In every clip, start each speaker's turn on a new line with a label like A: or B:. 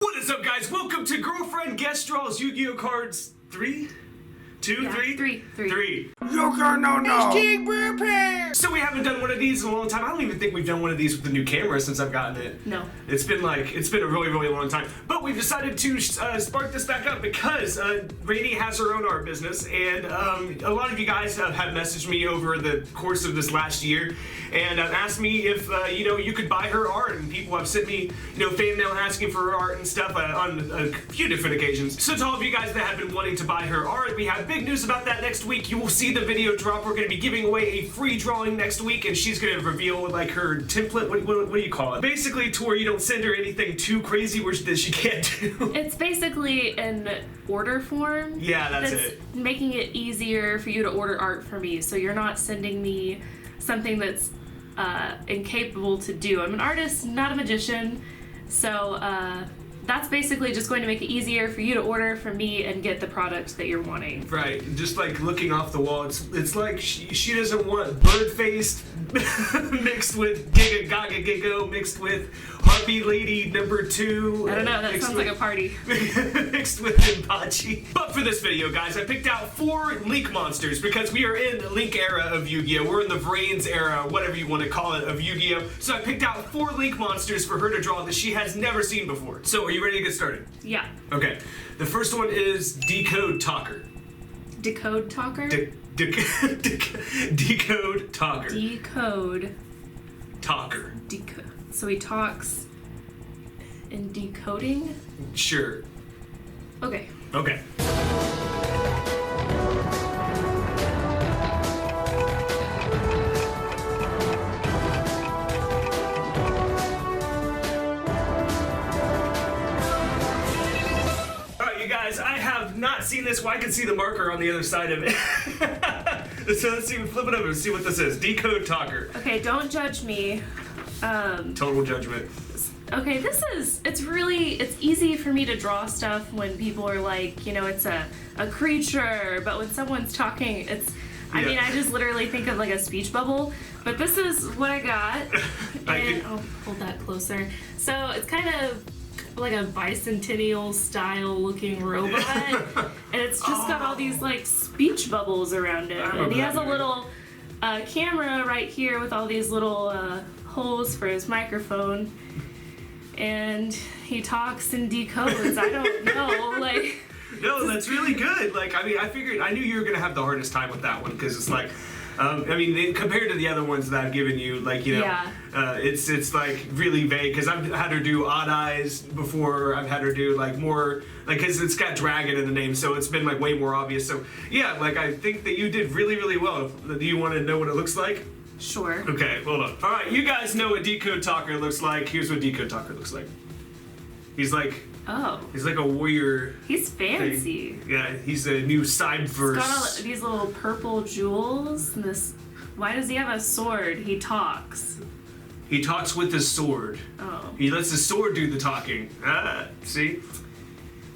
A: What is up, guys? Welcome to Girlfriend Guest Draws Yu-Gi-Oh cards 3? 2,
B: yeah,
A: 3?
B: 3.
C: YugiNoNo.
A: So we haven't done one of these in a long time. I don't even think we've done one of these with the new camera since I've gotten it.
B: No.
A: It's been a really long time. But we've decided to spark this back up because Rainey has her own art business, and a lot of you guys have messaged me over the course of this last year and asked me if you could buy her art, and people have sent me fan mail asking for her art and stuff on a few different occasions. So to all of you guys that have been wanting to buy her art, we have big news about that next week. You will see the video drop. We're going to be giving away a free drawing next week, and she's going to reveal like her template. What do you call it? Basically, to where you don't send her anything too crazy that she can't do.
B: It's basically an order form.
A: Yeah, that's it.
B: Making it easier for you to order art for me, so you're not sending me something that's incapable to do. I'm an artist, not a magician, so that's basically just going to make it easier for you to order from me and get the product that you're wanting.
A: Right, just like looking off the wall, it's like she doesn't want bird-faced mixed with Giga Gaga Gigo mixed with Harpy Lady number 2.
B: I don't know, that sounds like a party.
A: Mixed with Hibachi. But for this video, guys, I picked out 4 Link monsters because we are in the Link era of Yu-Gi-Oh! We're in the Vrains era, whatever you want to call it, of Yu-Gi-Oh! So I picked out 4 Link monsters for her to draw that she has never seen before. So are you ready to get started?
B: Yeah.
A: Okay. The first one is Decode Talker.
B: Decode Talker?
A: Decode Talker.
B: Decode.
A: Talker.
B: So he talks in decoding?
A: Sure.
B: Okay.
A: Okay. I have not seen this. Well, I can see the marker on the other side of it. So let's see, flip it over and see what this is. Decode Talker.
B: Okay, don't judge me.
A: Total judgment.
B: Okay, it's easy for me to draw stuff when people are like, it's a creature, but when someone's talking, I mean, I just literally think of like a speech bubble, but this is what I got, and I'll hold that closer. So it's kind of like a bicentennial style looking robot, and it's just got all these like speech bubbles around it, and he has a little camera right here with all these little holes for his microphone, and he talks and decodes. I don't know, like.
A: No, that's really good. Like, I mean, I knew you were gonna have the hardest time with that one because it's like, compared to the other ones that I've given you, like, it's like really vague because I've had her do odd eyes before. I've had her do like more, like, because it's got dragon in the name, so it's been like way more obvious. So yeah, like I think that you did really well. Do you want to know what it looks like?
B: Sure.
A: Okay, hold on. All right, you guys know what Decode Talker looks like. Here's what Decode Talker looks like. He's like a warrior.
B: He's fancy.
A: Thing. Yeah, he's a new Cyberverse.
B: He's got all these little purple jewels. And why does he have a sword? He talks.
A: He talks with his sword.
B: Oh.
A: He lets his sword do the talking. See?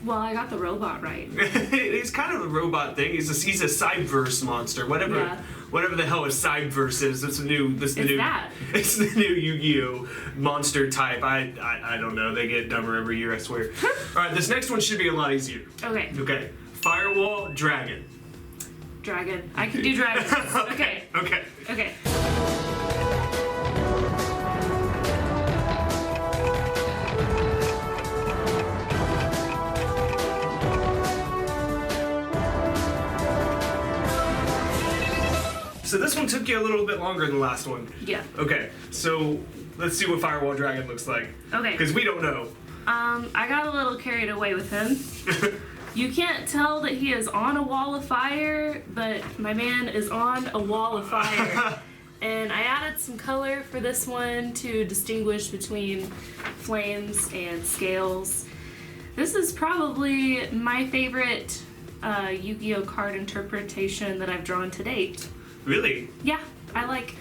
B: Well, I got the robot right.
A: He's kind of a robot thing. He's a Cyberverse monster. Whatever the hell a Cyberverse is. It's the new It's the new Yu-Gi-Oh monster type. I don't know. They get dumber every year, I swear. All right, this next one should be a lot easier.
B: Okay.
A: Okay. Firewall Dragon.
B: Dragon. I can do dragons. Okay.
A: Okay. So this one took you a little bit longer than the last one.
B: Yeah.
A: Okay, so let's see what Firewall Dragon looks like.
B: Okay.
A: Because we don't know.
B: I got a little carried away with him. You can't tell that he is on a wall of fire, but my man is on a wall of fire. And I added some color for this one to distinguish between flames and scales. This is probably my favorite Yu-Gi-Oh card interpretation that I've drawn to date.
A: Really?
B: Yeah, I like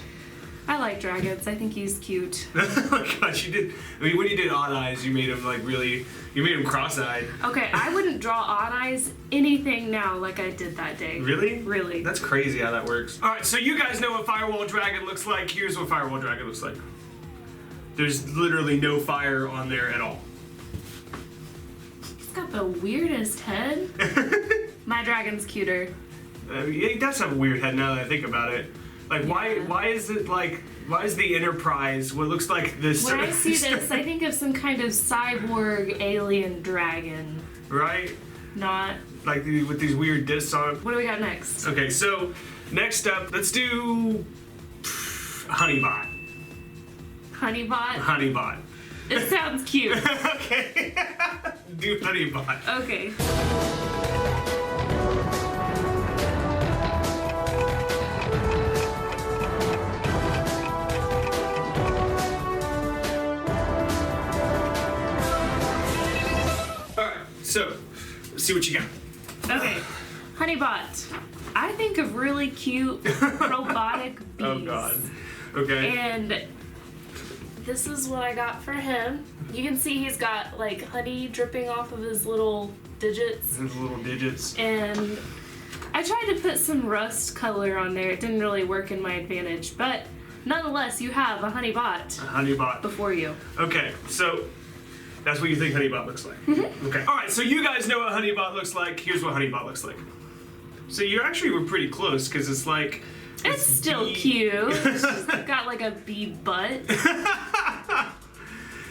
B: dragons. I think he's cute.
A: Oh my gosh, you did. I mean, when you did odd eyes, you made him like really. You made him cross-eyed.
B: Okay, I wouldn't draw odd eyes anything now like I did that day.
A: Really?
B: Really.
A: That's crazy how that works. All right, so you guys know what Firewall Dragon looks like. Here's what Firewall Dragon looks like. There's literally no fire on there at all.
B: got the weirdest head. My dragon's cuter.
A: He does have a weird head now that I think about it. Like, why is it like, why is the Enterprise what looks like this?
B: When I see this, I think of some kind of cyborg alien dragon.
A: Right?
B: Not.
A: Like with these weird discs on.
B: What do we got next?
A: Okay, so next up, let's do Honeybot.
B: Honeybot?
A: Honeybot.
B: It sounds cute.
A: Okay. Do Honeybot.
B: Okay.
A: Alright, so let's see what you got.
B: Okay. Honeybot. I think of really cute robotic bees.
A: Oh god. Okay.
B: And this is what I got for him. You can see he's got like honey dripping off of his little digits.
A: His little digits.
B: And I tried to put some rust color on there. It didn't really work in my advantage, but nonetheless, you have a Honeybot.
A: A Honeybot.
B: Before you.
A: Okay, so that's what you think Honeybot looks like. Mm-hmm. Okay. Alright, so you guys know what Honeybot looks like. Here's what Honeybot looks like. So you actually were pretty close, because it's like...
B: It's still cute. It's just got like a bee butt.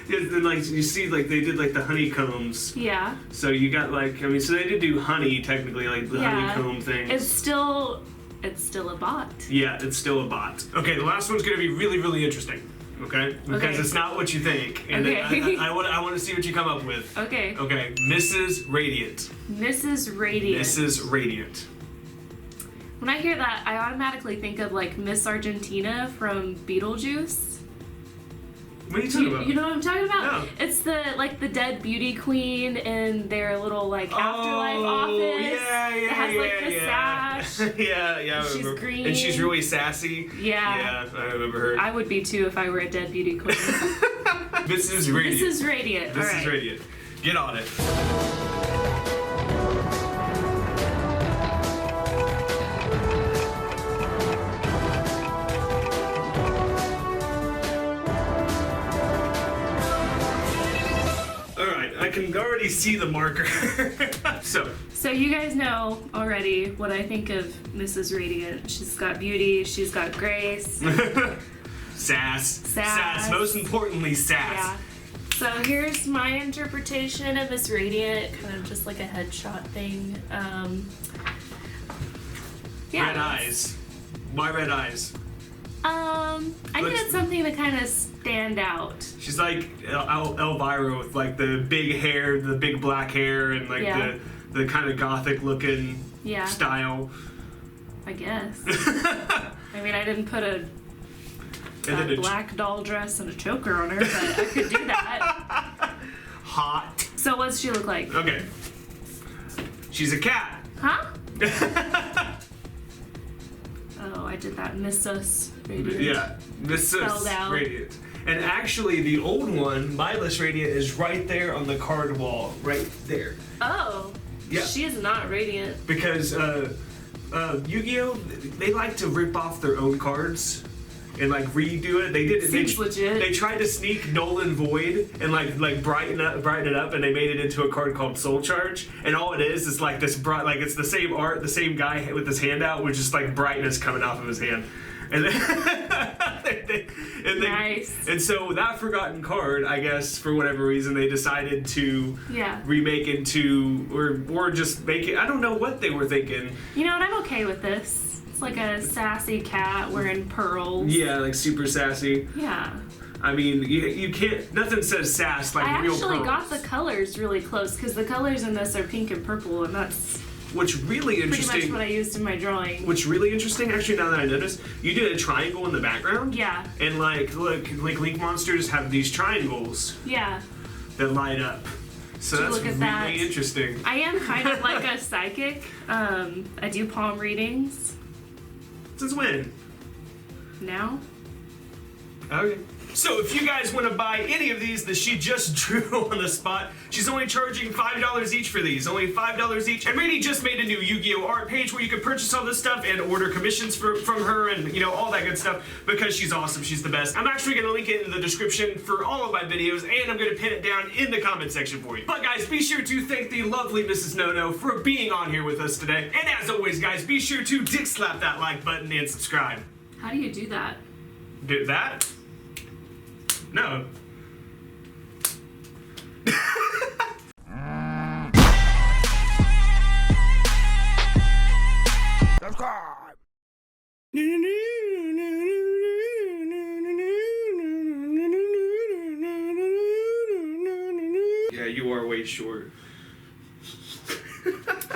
A: Yeah, then like you see, like they did like the honeycombs.
B: Yeah.
A: So you got like, I mean, so they did do honey technically, like the honeycomb thing.
B: It's still a bot.
A: Yeah, it's still a bot. Okay, the last one's gonna be really, really interesting. Okay, because it's not what you think, and
B: Okay.
A: I want to see what you come up with.
B: Okay.
A: Okay, Mrs. Radiant.
B: Mrs. Radiant.
A: Mrs. Radiant.
B: When I hear that, I automatically think of like Miss Argentina from Beetlejuice.
A: What are you talking about?
B: You know what I'm talking about?
A: No.
B: It's the dead beauty queen in their little like afterlife office.
A: Yeah,
B: It has like the sash.
A: yeah.
B: She's green.
A: And she's really sassy.
B: Yeah.
A: Yeah, I remember her.
B: I would be too if I were a dead beauty queen.
A: Mrs. Radiant.
B: Mrs. Radiant. All
A: Mrs.
B: right.
A: Radiant. Get on it. I can already see the marker. So
B: you guys know already what I think of Mrs. Radiant. She's got beauty, she's got grace.
A: Sass. Most importantly, sass.
B: Yeah. So here's my interpretation of Miss Radiant, kind of just like a headshot thing.
A: Red eyes. Why red eyes?
B: I needed something to kind of stand out.
A: She's like Elvira with like the big hair, the big black hair, and like the kind of gothic looking style.
B: I guess. I mean, I didn't put a black doll dress and a choker on her, but I could do that.
A: Hot.
B: So what's she look like?
A: Okay. She's a cat.
B: Huh? Oh, I did that. Mrs. Radiant.
A: Yeah, Mrs. Radiant. And actually, the old one, Mindless Radiant, is right there on the card wall, right there.
B: Oh.
A: Yeah.
B: She is not radiant.
A: Because Yu-Gi-Oh, they like to rip off their own cards and like redo it. They did it.
B: Seems legit.
A: They tried to sneak Nolan Void and like brighten it up, and they made it into a card called Soul Charge. And all it is like this bright, like it's the same art, the same guy with his hand out, with just like brightness coming off of his hand. And then,
B: nice.
A: And so that forgotten card, I guess, for whatever reason, they decided to remake into or just make it. I don't know what they were thinking.
B: You know what? I'm okay with this. It's like a sassy cat wearing pearls.
A: Yeah, like super sassy.
B: Yeah.
A: I mean, you can't. Nothing says sass like real pearls.
B: I actually got the colors really close because the colors in this are pink and purple, and that's.
A: What's really interesting.
B: Pretty much what I used in my drawing.
A: What's really interesting, actually, now that I notice, you did a triangle in the background.
B: Yeah.
A: And like, look, like Link monsters have these triangles.
B: Yeah.
A: That light up. So that's really interesting.
B: I am kind of like a psychic. I do palm readings.
A: Since when?
B: Now.
A: Okay. So if you guys want to buy any of these that she just drew on the spot, she's only charging $5 each for these, only $5 each. And Rainey just made a new Yu-Gi-Oh art page where you can purchase all this stuff and order commissions from her and, you know, all that good stuff because she's awesome, she's the best. I'm actually going to link it in the description for all of my videos, and I'm going to pin it down in the comment section for you. But guys, be sure to thank the lovely Mrs. Nono for being on here with us today. And as always, guys, be sure to dick slap that like button and subscribe.
B: How do you do that?
A: Do that? No.
C: Subscribe.
A: Yeah, you are way short.